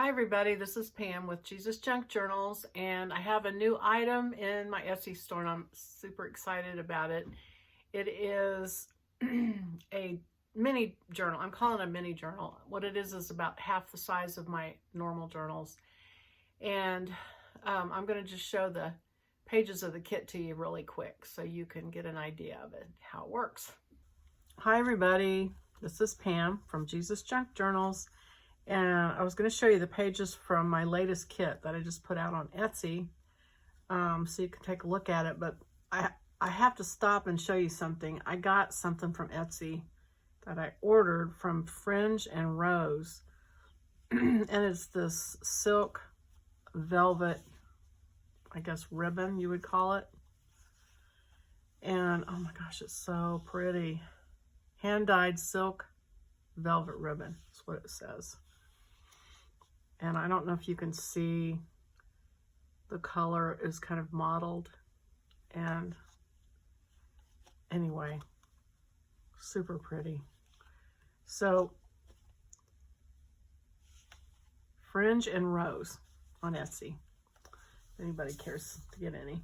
Hi everybody, this is Pam with Jesus Junk Journals, and I have a new item in my Etsy store and I'm super excited about it. It is a mini journal. I'm calling it a mini journal. What it is about half the size of my normal journals. And I'm going to just show the pages of the kit to you really quick so you can get an idea of it, how it works. Hi everybody, this is Pam from Jesus Junk Journals. And I was going to show you the pages from my latest kit that I just put out on Etsy, so you can take a look at it. But I have to stop and show you something. I got something from Etsy that I ordered from Fringe and Rose, and it's this silk velvet, I guess ribbon you would call it. And oh my gosh, it's so pretty. Hand-dyed silk velvet ribbon is what it says. And I don't know if you can see, the color is kind of mottled. And anyway, super pretty. So, Fringe and Rose on Etsy, if anybody cares to get any.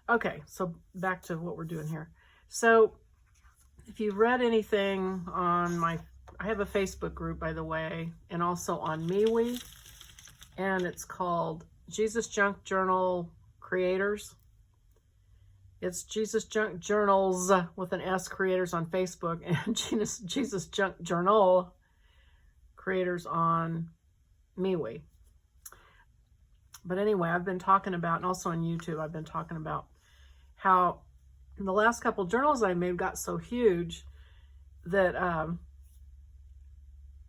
Okay, so back to what we're doing here. So, if you've read anything on I have a Facebook group, by the way, and also on MeWe, and it's called Jesus Junk Journal Creators. It's Jesus Junk Journals with an S Creators on Facebook, and Jesus Junk Journal Creators on MeWe. But anyway, I've been talking about, and also on YouTube, I've been talking about how the last couple journals I made got so huge that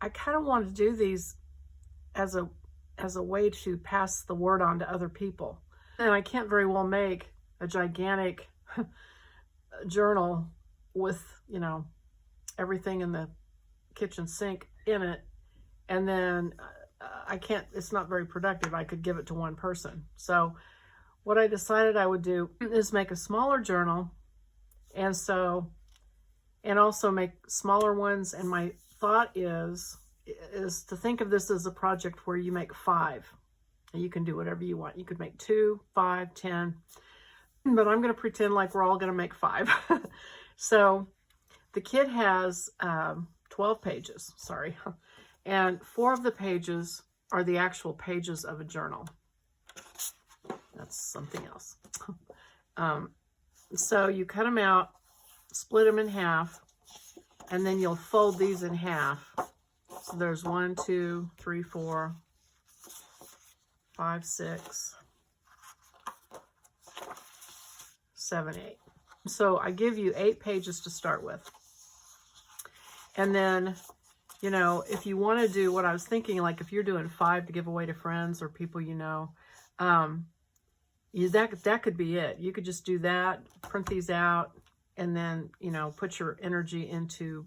I kind of wanted to do these as a way to pass the word on to other people. And I can't very well make a gigantic journal with, you know, everything in the kitchen sink in it. And then it's not very productive. I could give it to one person. So what I decided I would do is make a smaller journal, and also make smaller ones. And my thought is to think of this as a project where you make 5. And you can do whatever you want. You could make 2, 5, 10, but I'm going to pretend like we're all going to make 5. So the kit has 12 pages, sorry, and 4 of the pages are the actual pages of a journal. That's something else. So you cut them out, split them in half, and then you'll fold these in half. So there's 1, 2, 3, 4, 5, 6, 7, 8. So I give you 8 pages to start with. And then, you know, if you want to do what I was thinking, like if you're doing 5 to give away to friends or people you know, that could be it. You could just do that, print these out, and then, you know, put your energy into,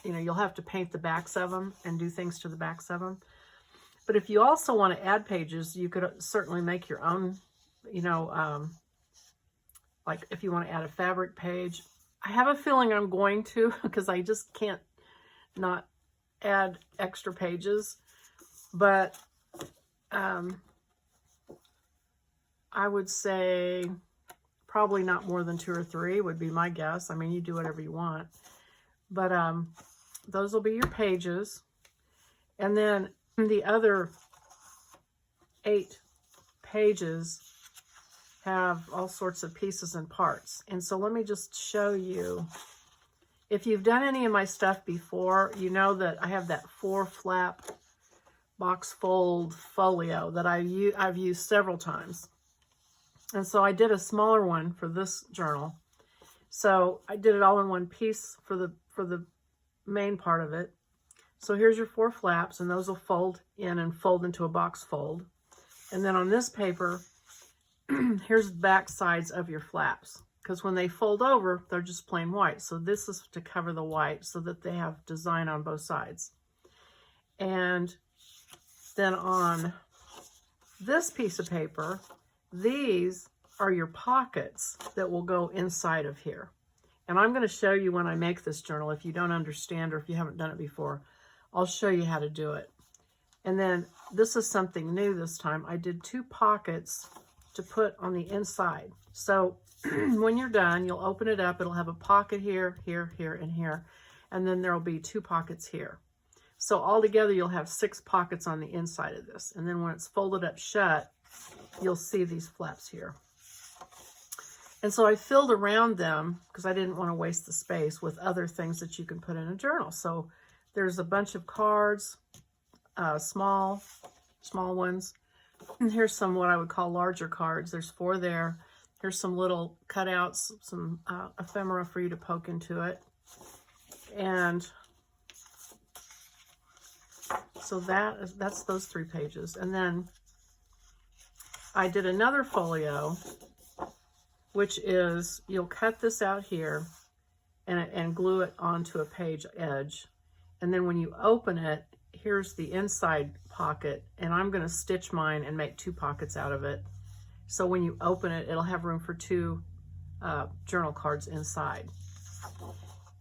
you know, you'll have to paint the backs of them and do things to the backs of them. But if you also want to add pages, you could certainly make your own, you know, like if you want to add a fabric page. I have a feeling I'm going to, because I just can't not add extra pages. But I would say probably not more than 2 or 3 would be my guess. I mean, you do whatever you want. But those will be your pages. And then the other 8 pages have all sorts of pieces and parts. And so let me just show you. If you've done any of my stuff before, you know that I have that 4-flap box fold folio that I've used several times. And so I did a smaller one for this journal. So I did it all in one piece for the main part of it. So here's your 4 flaps, and those will fold in and fold into a box fold. And then on this paper, here's the back sides of your flaps. Because when they fold over, they're just plain white. So this is to cover the white so that they have design on both sides. And then on this piece of paper, these are your pockets that will go inside of here. And I'm going to show you when I make this journal. If you don't understand or if you haven't done it before, I'll show you how to do it. And then this is something new this time. I did 2 pockets to put on the inside. So when you're done, you'll open it up. It'll have a pocket here, here, here, and here. And then there'll be 2 pockets here. So altogether, you'll have 6 pockets on the inside of this. And then when it's folded up shut, you'll see these flaps here. And so I filled around them because I didn't want to waste the space with other things that you can put in a journal. So there's a bunch of cards, small ones. And here's some what I would call larger cards. There's 4 there. Here's some little cutouts, some ephemera for you to poke into it. And so that's those 3 pages. And then I did another folio, which is you'll cut this out here and glue it onto a page edge. And then when you open it, here's the inside pocket, and I'm going to stitch mine and make 2 pockets out of it. So when you open it, it'll have room for 2 journal cards inside.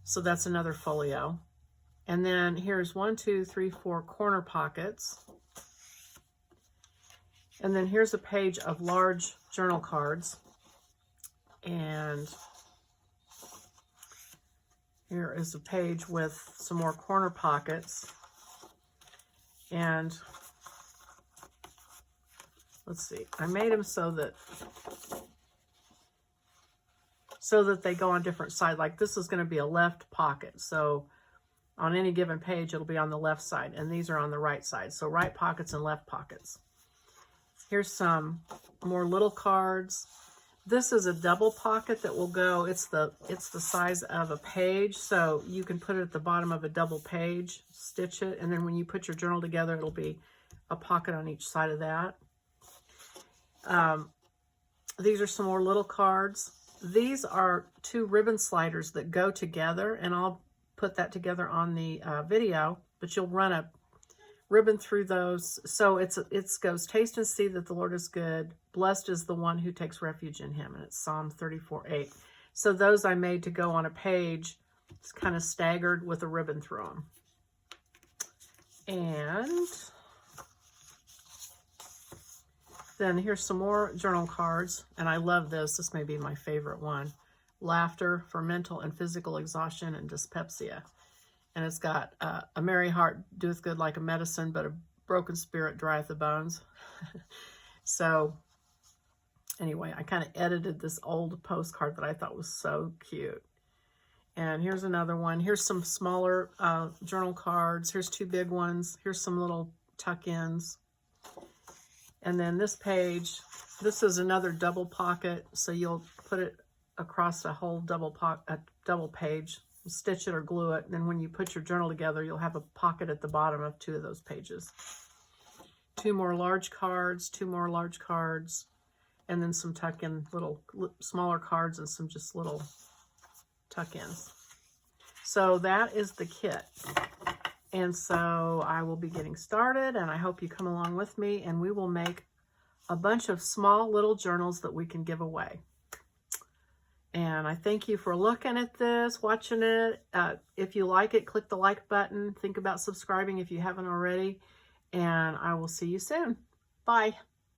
So that's another folio. And then here's 1, 2, 3, 4 corner pockets. And then here's a page of large journal cards. And here is a page with some more corner pockets. And let's see, I made them so that they go on different sides. Like this is going to be a left pocket. So on any given page, it'll be on the left side. And these are on the right side. So right pockets and left pockets. Here's some more little cards. This is a double pocket that will go, it's the size of a page, so you can put it at the bottom of a double page, stitch it, and then when you put your journal together, it'll be a pocket on each side of that. These are some more little cards. These are 2 ribbon sliders that go together, and I'll put that together on the video, but you'll run a ribbon through those. So it goes, taste and see that the Lord is good. Blessed is the one who takes refuge in him. And it's Psalm 34:8. So those I made to go on a page. It's kind of staggered with a ribbon through them. And then here's some more journal cards. And I love this. This may be my favorite one. Laughter for mental and physical exhaustion and dyspepsia. And it's got a merry heart doeth good like a medicine, but a broken spirit drieth the bones. So anyway, I kind of edited this old postcard that I thought was so cute. And here's another one. Here's some smaller journal cards. Here's 2 big ones. Here's some little tuck-ins. And then this page, this is another double pocket. So you'll put it across a whole double page. Stitch it or glue it, and then when you put your journal together, you'll have a pocket at the bottom of 2 of those pages. 2 more large cards, 2 more large cards, and then some tuck-in little smaller cards and some just little tuck-ins. So that is the kit. And so I will be getting started, and I hope you come along with me, and we will make a bunch of small little journals that we can give away. And I thank you for looking at this, watching it. If you like it, click the like button. Think about subscribing if you haven't already. And I will see you soon. Bye.